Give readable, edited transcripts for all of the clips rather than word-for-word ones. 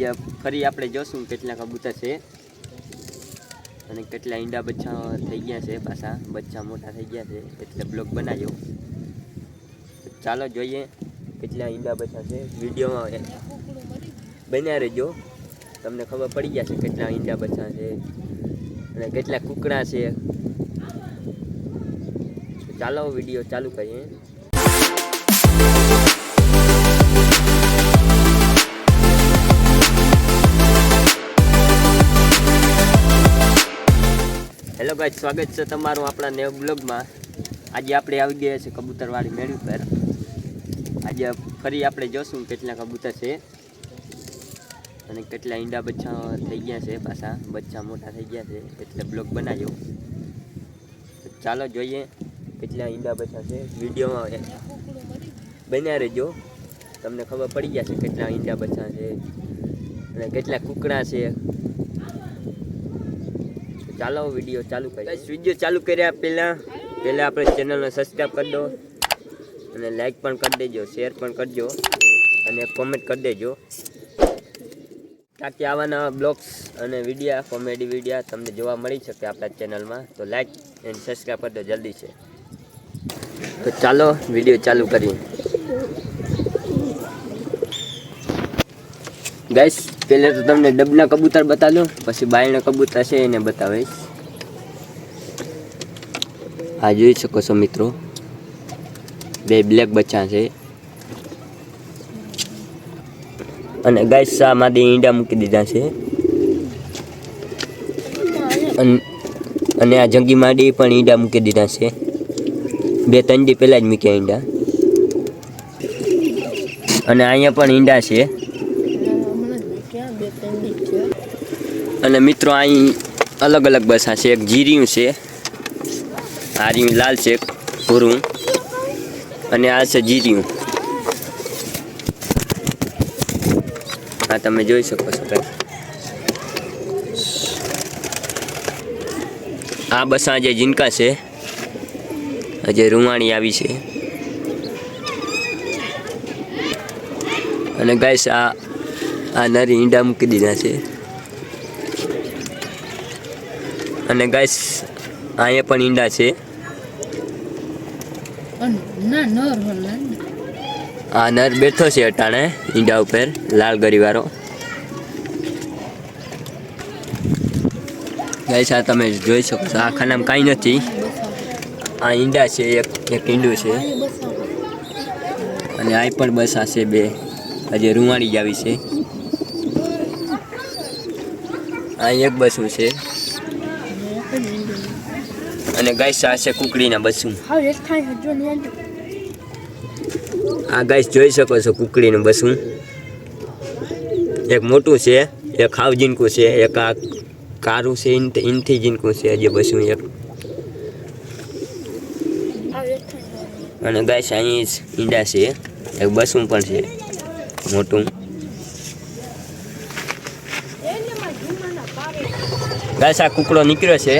આજે ફરી આપણે જોશું કેટલા કબૂતર છે અને કેટલા ઈંડા બચ્ચા થઈ ગયા છે, પાછા બચ્ચા મોટા થઈ ગયા છે એટલે બ્લોગ બનાવ્યો। ચાલો જોઈએ કેટલા ઈંડા બચ્ચા છે, વિડીયોમાં બન્યા રહેજો, તમને ખબર પડી જશે કેટલા ઈંડા બચ્ચા છે અને કેટલા કુકડા છે। ચાલો વિડીયો ચાલુ કરીએ। હેલો ગાઈસ, સ્વાગત છે તમારું આપણા નવા બ્લોગમાં। આજે આપણે આવી ગયા છે કબૂતરવાળી મેળી પર। આજે ફરી આપણે જોશું કેટલા કબૂતર છે અને કેટલા ઈંડા બચ્ચા થઈ ગયા છે, પાછા બચ્ચા મોટા થઈ ગયા છે એટલે બ્લોગ બનાવ્યો। ચાલો જોઈએ કેટલા ઈંડા બચ્ચા છે, વિડીયોમાં બન્યા રહેજો, તમને ખબર પડી જશે કેટલા ઈંડા બચ્ચા છે અને કેટલા કુકડા છે। ચાલો વિડીયો ચાલુ કરીએ। વિડીયો ચાલુ કર્યા પહેલા આપણે ચેનલને સબસ્ક્રાઈબ કરી દો અને લાઈક પણ કરી દેજો, શેર પણ કરજો અને કોમેન્ટ કરી દેજો, તાકી આવાના બ્લોગ્સ અને વિડીયા કોમેડી વિડીયા તમને જોવા મળી શકે આપણા ચેનલમાં। તો લાઈક એન્ડ સબસ્ક્રાઈબ કરી દો જલ્દી છે। તો ચાલો વિડીયો ચાલુ કરીએ। ગાઈસ, પહેલે તો તમને ડબના કબૂતર બતાવ્યો, પછી બાયના કબૂતર છે એને બતાવીશ। આ જોઈ શકો છો મિત્રો, બે બ્લેક બચ્ચા છે અને ગાઈસ આ માદી ઈંડા મૂકી દીધા છે અને આ જંગી માડી પણ ઈંડા મૂકી દીધા છે, 2-3 દી પહેલા જ મૂક્યા ઈંડા અને અહીંયા પણ ઈંડા છે। અને મિત્રો અહીં અલગ અલગ બસા છે, એક જીરિયું છે, હારિયું લાલ છે પૂરું, અને આ છે જીરિયું, આ તમે જોઈ શકો છો કઈ। આ બસા જે જીનકા છે, હજે રૂવાણી આવી છે અને ગાઈસ આ નરી ઈંડા મૂકી દીધા છે અને ગાઈસ અહીંયા પણ ઈંડા છે। આ નર બેઠો છે અટાણે ઈંડા ઉપર, લાલ ગરીવાળો। ગાઈસ આ તમે જોઈ શકો છો, આ ખાનામાં કાંઈ નથી, આ ઈંડા છે, એક ઈંડું છે અને આ પણ બસા છે બે, હજી રૂવાણી જ આવી છે। આ એક બસું છે અને ગાઈસ આ છે કુકડીના બસું। આ ગાઈસ જોઈ શકો છો કુકડીનું બસું, એક મોટું છે, એક હાવ જીનકું છે, એક આ કારું છે ઇનથી જીનકું છે હજી બસું એક। અને ગાઈસ અહીં ઈંડા છે, એક બસું પણ છે મોટું। ગાઈસ આ કુકડો નીકળ્યો છે,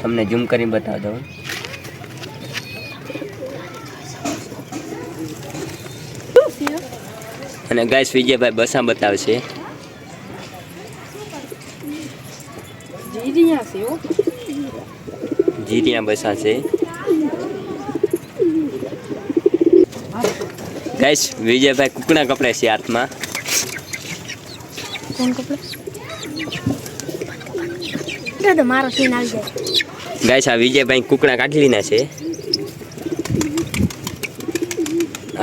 તમને ઝૂમ કરીને બતાવી દઉં। અને ગાઈસ વિજયભાઈ બસા બતાવશે, જીરિયા બસા છે। ગાઈસ વિજયભાઈ કુકડા કપડે છે હાથમાં, ગાઈસ આ વિજયભાઈ કુકડા કાઢી લીધા છે।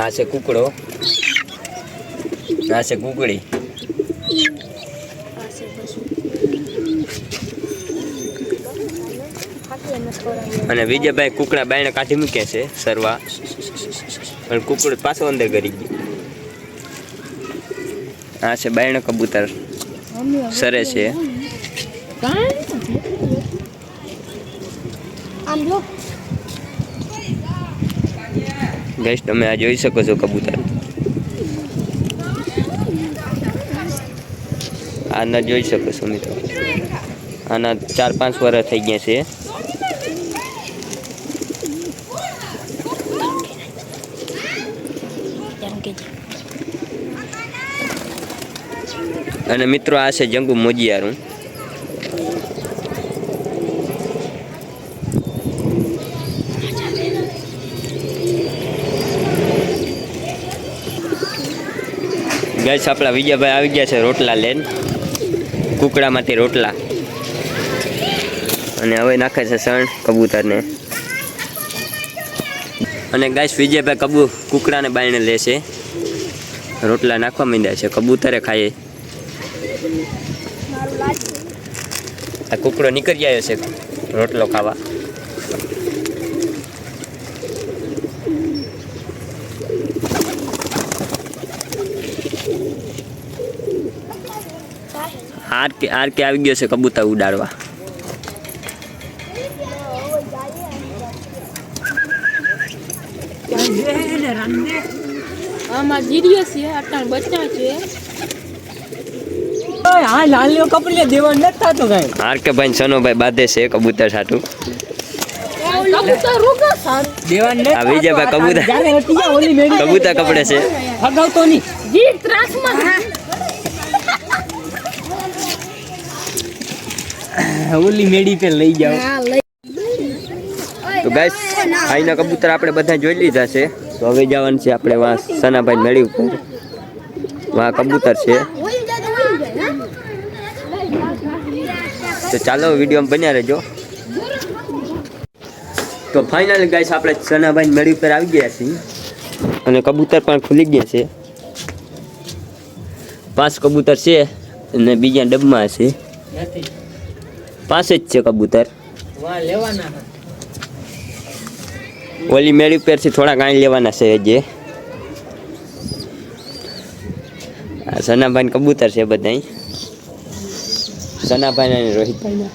આ છે કુકડો, આ છે કુકડી અને વિજયભાઈ કુકડા બાયણે કાઢી મૂક્યા છે સરવા, અને કુકડો પાછો અંદર કરી ગયો। આ છે બાયણે કબૂતર સરે છે। ગાઈસ તમે આ જોઈ શકો છો કબૂતર, આના જોઈ શકો છો મિત્રો, આના 4-5 વર્ષ થઈ ગયા છે। અને મિત્રો આ છે જંગુ મોજિયારું. ગાઈસ આપણા વિજયભાઈ આવી ગયા છે રોટલા લઈને, કુકડામાંથી રોટલા. અને હવે નાખે છે સણ કબૂતરને. અને ગાઈસ વિજયભાઈ કુકડાને બાયણે લેશે, રોટલા નાખવા માંડ્યા છે, કબૂતરે ખાઈએ. આ કુકડો નીકળી આવ્યો છે રોટલો ખાવા. આર કે આવી ગયો છે કબૂતર ઉડાડવા. આમાં ગીરીઓ છે, અટાણ બચ્ચા છે. હા લાલ્યો કપડે દેવાનું નથી થતો કઈ. આર કે ભાઈ સનોભાઈ બાંધે છે કબૂતર સાટું. કબૂતર રૂગા સારું દેવાનું નથી. આ વિજયભાઈ કબૂતર કપડે છે. હગાવતો નહીં. ગીર ત્રાસમાં ઓલી મેડી પે લઈ જાઓ. તો ગાઈસ આઈના કબૂતર આપણે બધા જોઈ લીધા છે. તો હવે જવાનું છે આપણે વાં સનાભાઈ મેળી ઉપર. વાં કબૂતર છે. તો ચાલો વિડીયોમાં બન્યા રહેજો. તો ફાઇનલી ગાઈસ આપણે સનાભાઈ મેળી ઉપર આવી ગયા છીએ અને કબૂતર પણ ખુલી ગયા છે. 5 કબૂતર છે અને બીજા ડબ્બામાં છે. 5 જ છે કબૂતર. ઓલી મેળી પરથી થોડા કાંઈ લેવાના છે. જે સનાભાઈ કબૂતર છે બધા, સનાભાઈ અને રોહિતભાઈ.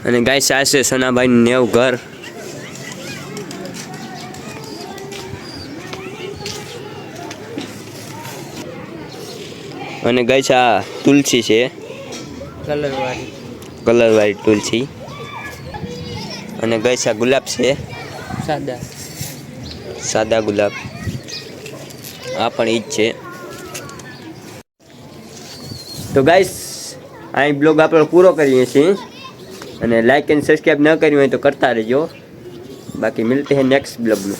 અને ગાય આ છે સનાભાઈ નેવ ઘર. અને ગાય આ તુલસી છે, કલરવાળી તુલસી. અને ગાય આ ગુલાબ છે, સાદા ગુલાબ. આ પણ ઈ જ છે. તો ગાઈસ અહીં બ્લોગ આપણો પૂરો કરીએ છીએ. અને લાઈક એન્ડ સબસ્ક્રાઈબ ન કર્યું હોય તો કરતા રહેજો. બાકી મિલતે હૈ નેક્સ્ટ બ્લોગ में.